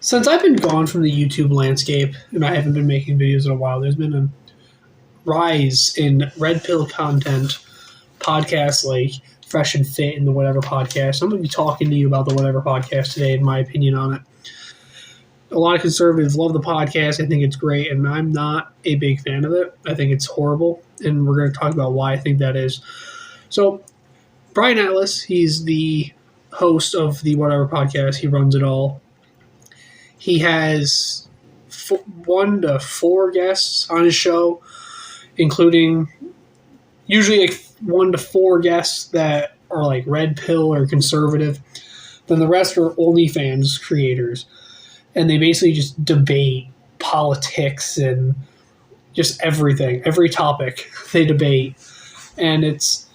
Since I've been gone from the YouTube landscape and I haven't been making videos in a while, there's been a rise in red pill content, podcasts like Fresh and Fit and the Whatever Podcast. I'm going to be talking to you about the Whatever Podcast today and my opinion on it. A lot of conservatives love the podcast. I think it's great, and I'm not a big fan of it. I think it's horrible, and we're going to talk about why I think that is. So, Brian Atlas, he's the host of the Whatever Podcast. He runs it all. He has 1 to 4 guests on his show, including usually like 1 to 4 guests that are like red pill or conservative. Then the rest are OnlyFans creators. And they basically just debate politics and just everything. Every topic they debate. And it's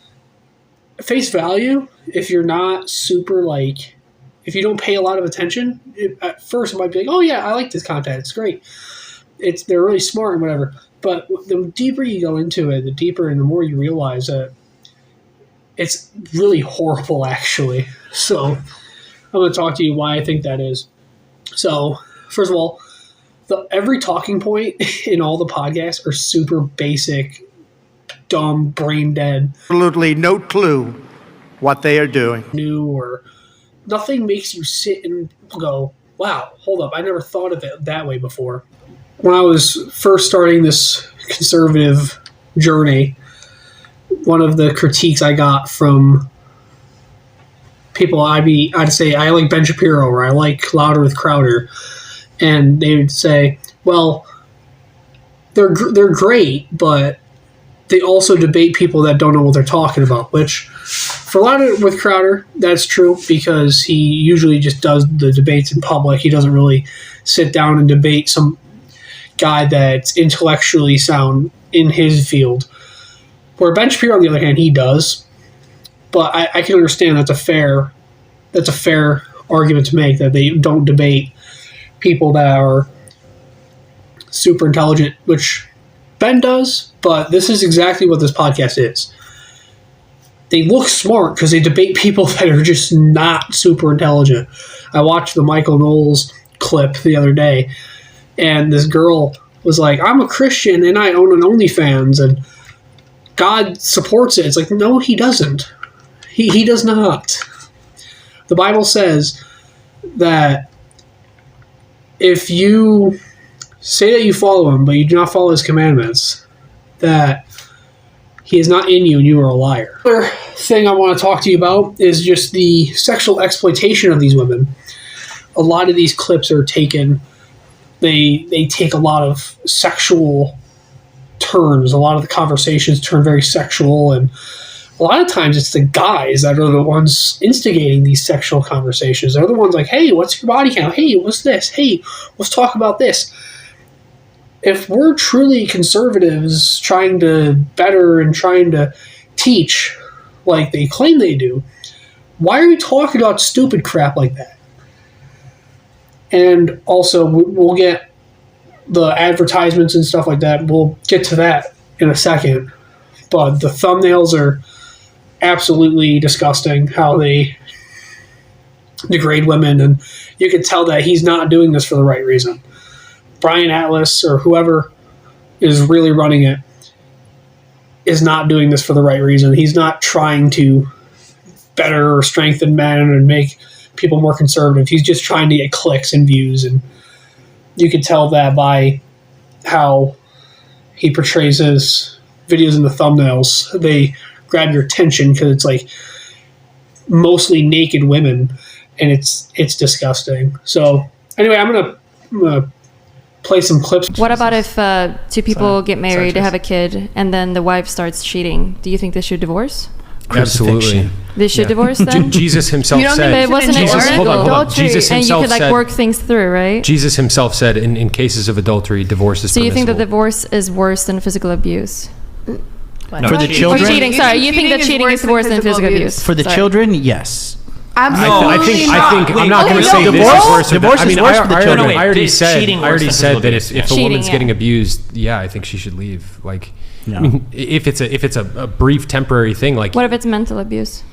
face value. If you're not super like, if you don't pay a lot of attention, at first it might be like, oh yeah, I like this content. It's great. They're really smart and whatever. But the deeper you go into it, the deeper and the more you realize that it's really horrible, actually. So I'm going to talk to you why I think that is. So, first of all, every talking point in all the podcasts are super basic, dumb, brain dead. Absolutely no clue what they are doing. New or nothing makes you sit and go, wow, hold up, I never thought of it that way before. When I was first starting this conservative journey, one of the critiques I got from people, I'd say I like Ben Shapiro or I like Louder with Crowder, and they would say, well, they're great, but they also debate people that don't know what they're talking about, which for Louder with Crowder, that's true because he usually just does the debates in public. He doesn't really sit down and debate some guy that's intellectually sound in his field. Where Ben Shapiro, on the other hand, he does. But I can understand that's a fair argument to make, that they don't debate people that are super intelligent, which Ben does, but this is exactly what this podcast is. They look smart because they debate people that are just not super intelligent. I watched the Michael Knowles clip the other day, and this girl was like, I'm a Christian and I own an OnlyFans, and God supports it. It's like, no, he doesn't. He does not. The Bible says that if you say that you follow him, but you do not follow his commandments, that he is not in you and you are a liar. Another thing I want to talk to you about is just the sexual exploitation of these women. A lot of these clips are taken, they take a lot of sexual turns. A lot of the conversations turn very sexual, and a lot of times it's the guys that are the ones instigating these sexual conversations. They're the ones like, hey, what's your body count? Hey, what's this? Hey, let's talk about this. If we're truly conservatives trying to better and trying to teach like they claim they do, why are we talking about stupid crap like that? And also, we'll get the advertisements and stuff like that. We'll get to that in a second. But the thumbnails are absolutely disgusting, how they degrade women, and you can tell that he's not doing this for the right reason. Brian Atlas, or whoever is really running it, is not doing this for the right reason. He's not trying to better or strengthen men and make people more conservative. He's just trying to get clicks and views, and you can tell that by how he portrays his videos in the thumbnails. They grab your attention because it's like mostly naked women, and it's disgusting. So anyway, I'm gonna play some clips. What about if two people get married to have a kid and then the wife starts cheating? Do you think they should divorce? Absolutely. They should divorce then? Jesus himself said... But it wasn't hold on. Jesus himself and you could work things through, right? Jesus himself said in cases of adultery, divorce is permissible. So you think that divorce is worse than physical abuse? No, for the children? Or cheating, sorry. You think that cheating is worse than physical abuse? For the children, yes. Absolutely. I think I'm not going to say this is worse. Divorce is worse for the children. I already said that if a woman's getting abused, yeah, I think she should leave. Like, I mean, if it's a brief temporary thing, like what if it's mental abuse?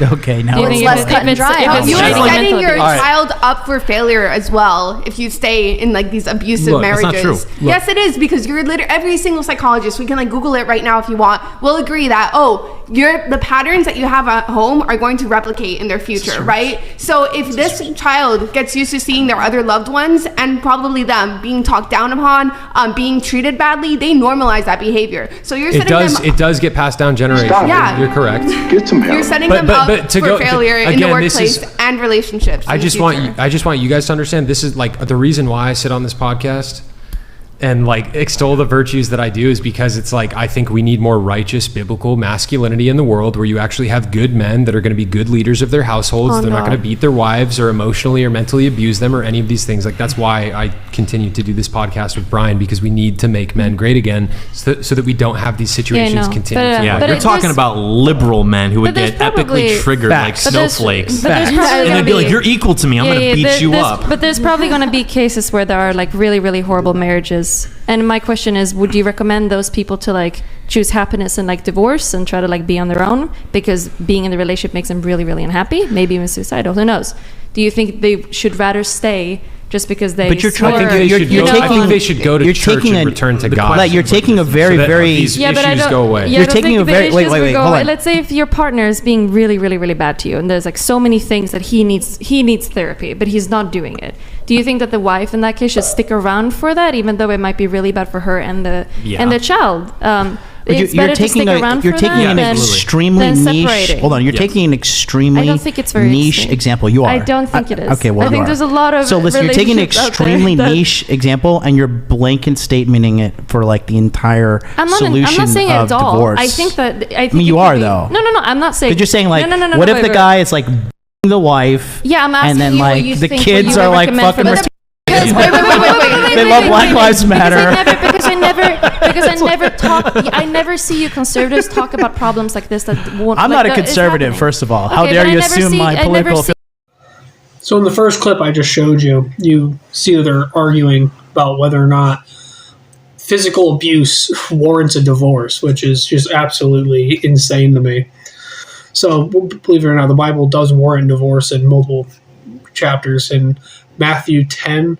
Okay, now it's less cut and dry. You are setting your child up for failure as well if you stay in like these abusive marriages. That's not true. Yes, it is, because you're literally, every single psychologist, we can like Google it right now if you want, will agree that the patterns that you have at home are going to replicate in their future, right? So if this child gets used to seeing their other loved ones and probably them being talked down upon, being treated badly, they normalize that behavior. So you're setting it does get passed down generationally. Yeah. You're correct. Get some help. You're setting them up for failure in the workplace and relationships. I just want you guys to understand, this is like the reason why I sit on this podcast and like extol the virtues that I do is because it's like, I think we need more righteous biblical masculinity in the world where you actually have good men that are going to be good leaders of their households. They're not going to beat their wives or emotionally or mentally abuse them or any of these things. Like, that's why I continue to do this podcast with Brian, because we need to make men great again so that we don't have these situations continue. You're talking about liberal men who would get epically triggered like snowflakes. And they'd be like, you're equal to me, I'm going to beat you up. But there's probably going to be cases where there are like really, really horrible marriages. And my question is, would you recommend those people to like choose happiness and like divorce and try to like be on their own because being in the relationship makes them really, really unhappy, maybe even suicidal, who knows? Do you think they should rather stay just because they? But I think they should go to church and return to God. Like, you're taking a very, very issues go away. You're taking a very wait. Hold on. Let's say if your partner is being really, really, really bad to you, and there's like so many things that he needs therapy, but he's not doing it. Do you think that the wife in that case should stick around for that, even though it might be really bad for her and the child? It's better to stick around for that than niche. Hold on, you're taking an extremely niche example. You are. I don't think it is. Okay, well, I think there's a lot of. So listen, you're taking an extremely niche example and you're blanket statementing it for like the entire solution I'm not saying of it at all. divorce. I think that. I mean, you are though. No. I'm not saying. But you're saying like, no, what if the guy is like the wife? Yeah, I'm asking and then you like what you the think, kids are like fucking. Wait. They love Black Lives Matter. Because I never talk. I never see you conservatives talk about problems like this. That won't. I'm not a conservative, first of all. How dare you assume my political? So in the first clip I just showed you, you see that they're arguing about whether or not physical abuse warrants a divorce, which is just absolutely insane to me. So believe it or not, the Bible does warrant divorce in multiple chapters. In Matthew 10,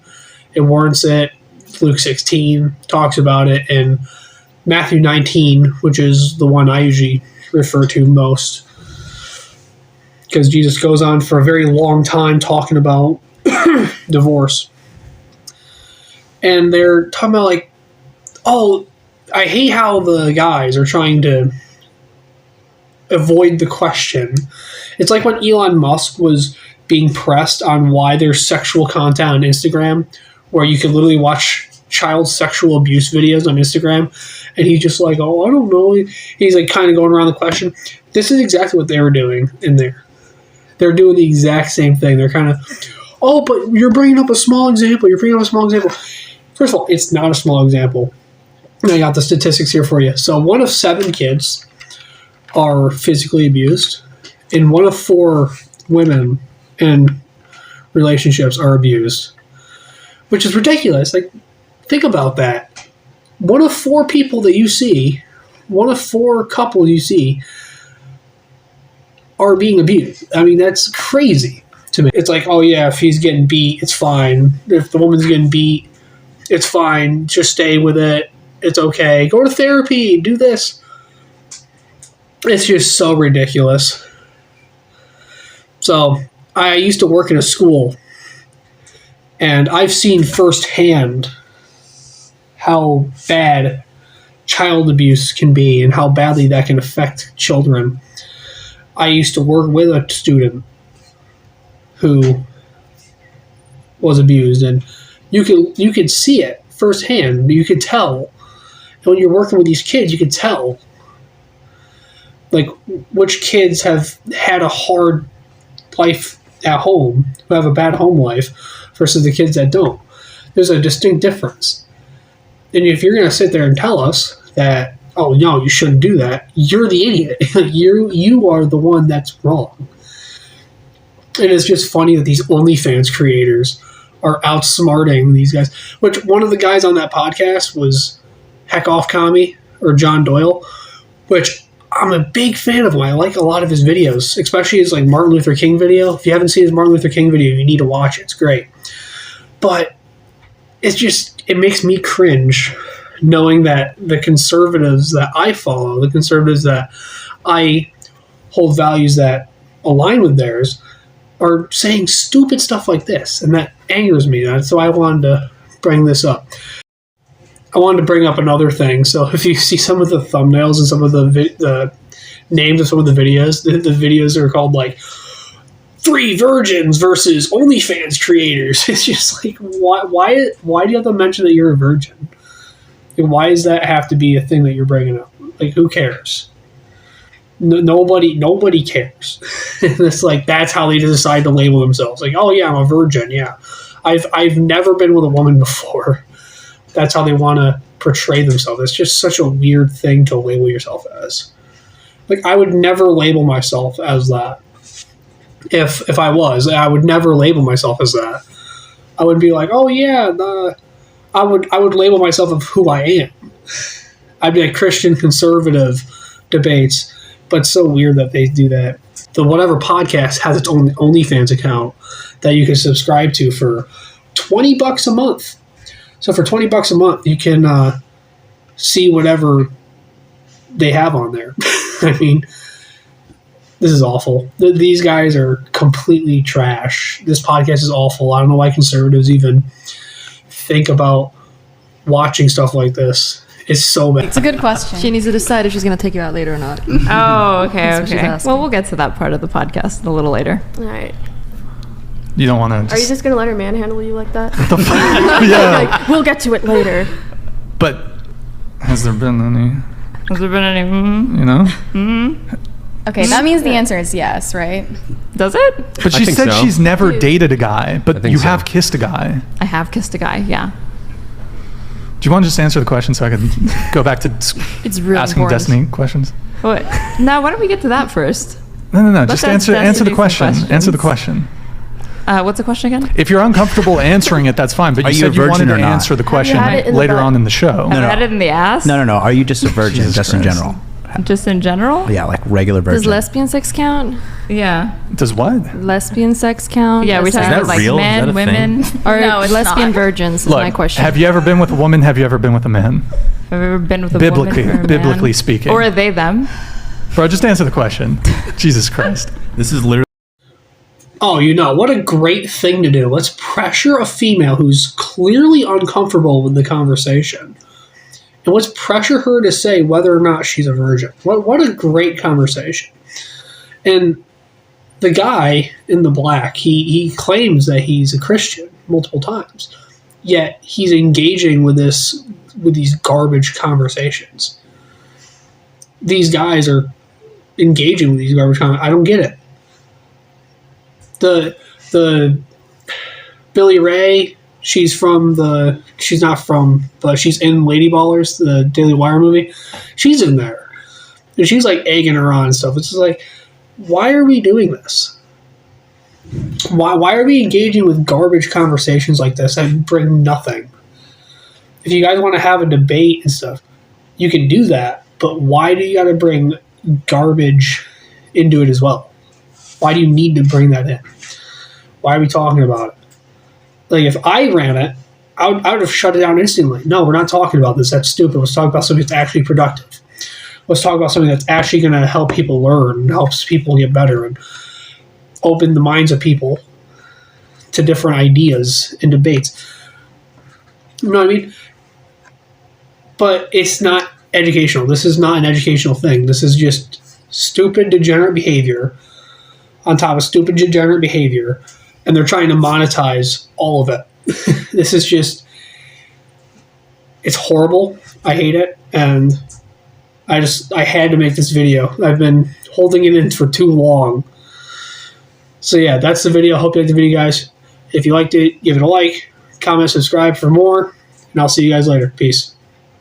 it warrants it. Luke 16 talks about it. And Matthew 19, which is the one I usually refer to most, because Jesus goes on for a very long time talking about divorce. And they're talking about like, oh, I hate how the guys are trying to avoid the question. It's like when Elon Musk was being pressed on why there's sexual content on Instagram, where you can literally watch child sexual abuse videos on Instagram, and he's just like, oh, I don't know. He's like kind of going around the question. This is exactly what they were doing in there. They're doing the exact same thing. They're kind of, oh, but you're bringing up a small example. First of all, it's not a small example. And I got the statistics here for you. So 1 of 7 kids are physically abused, and 1 of 4 women in relationships are abused, which is ridiculous. Like, think about that. 1 of 4 people that you see, 1 of 4 couples you see are being abused. I mean, that's crazy to me. It's like, oh yeah, if he's getting beat, it's fine. If the woman's getting beat, it's fine. Just stay with it. It's okay. Go to therapy. Do this. It's just so ridiculous. So, I used to work in a school, and I've seen firsthand how bad child abuse can be and how badly that can affect children. I used to work with a student who was abused, and you could see it firsthand. You could tell. And when you're working with these kids, you could tell like which kids have had a hard life at home, who have a bad home life, versus the kids that don't. There's a distinct difference. And if you're going to sit there and tell us that, oh no, you shouldn't do that, you're the idiot. You are the one that's wrong. And it's just funny that these OnlyFans creators are outsmarting these guys. Which one of the guys on that podcast was Heck Off Commie, or John Doyle, which I'm a big fan of him. I like a lot of his videos, especially his like Martin Luther King video. If you haven't seen his Martin Luther King video, you need to watch it. It's great. But it makes me cringe knowing that the conservatives that I follow, the conservatives that I hold values that align with theirs, are saying stupid stuff like this. And that angers me. So I wanted to bring this up. I wanted to bring up another thing. So if you see some of the thumbnails and some of the names of some of the videos, the videos are called like 3 virgins versus OnlyFans creators. It's just like, why do you have to mention that you're a virgin? Like, why does that have to be a thing that you're bringing up? Like, who cares? Nobody cares. It's like, that's how they decide to label themselves. Like, oh yeah, I'm a virgin. Yeah, I've never been with a woman before. That's how they want to portray themselves. It's just such a weird thing to label yourself as. Like, I would never label myself as that. If I was, I would never label myself as that. I would be like, oh yeah, I would label myself of who I am. I'd be like Christian conservative debates, but it's so weird that they do that. The Whatever Podcast has its own OnlyFans account that you can subscribe to for $20 a month. So for $20 a month, you can see whatever they have on there. I mean, this is awful. These guys are completely trash. This podcast is awful. I don't know why conservatives even think about watching stuff like this. It's so bad. It's a good question. She needs to decide if she's going to take you out later or not. Oh, okay, That's what she's okay. asking. Well, we'll get to that part of the podcast a little later. All right. You don't want to. Are you just gonna let her manhandle you like that? Yeah. Like, we'll get to it later. But has there been any? Has there been any? You know. Okay, that means the answer is yes, right? Does it? But she think said so. she's never dated a guy, but think you so. have kissed a guy. I have kissed a guy. Yeah. Do you want to just answer the question so I can go back to It's really asking important. Destiny questions? What? Now, why don't we get to that first? No. Let's Just ask answer Destiny the question. some Answer the questions. question. What's the question again? If you're uncomfortable answering it, that's fine. But Are you you said a you virgin wanted to or not? answer the question had it in the later butt? on in the show. Have I had it in the ass? No. Are you just a virgin, Jesus just in Christ. general? Just in general? Yeah, like regular Does virgin. lesbian sex count? Yeah. Does what? Lesbian sex count? Yeah, we're As talking sex? that about like real? Is men, that a women. Or No, it's lesbian not. virgins is Look, my question. have you ever been with a woman? Have you ever been with a man? Have you ever been with a Biblically- woman or a man? biblically speaking. Or are they them? Bro, just answer the question. Jesus Christ. This is literally. Oh, what a great thing to do. Let's pressure a female who's clearly uncomfortable with the conversation. And let's pressure her to say whether or not she's a virgin. What a great conversation. And the guy in the black, he claims that he's a Christian multiple times. Yet he's engaging with these garbage conversations. These guys are engaging with these garbage conversations. I don't get it. The Billy Ray, she's not from, but she's in Lady Ballers, the Daily Wire movie. She's in there. And she's like egging her on and stuff. It's just like, why are we doing this? Why are we engaging with garbage conversations like this that bring nothing? If you guys want to have a debate and stuff, you can do that, but why do you got to bring garbage into it as well? Why do you need to bring that in? Why are we talking about it? Like, if I ran it, I would have shut it down instantly. No, we're not talking about this. That's stupid. Let's talk about something that's actually productive. Let's talk about something that's actually going to help people learn and helps people get better and open the minds of people to different ideas and debates. You know what I mean? But it's not educational. This is not an educational thing. This is just stupid, degenerate behavior on top of stupid, degenerate behavior, and they're trying to monetize all of it. This is just, it's horrible. I hate it, and I had to make this video. I've been holding it in for too long. So yeah, that's the video. Hope you liked the video, guys. If you liked it, give it a like, comment, subscribe for more, and I'll see you guys later. Peace.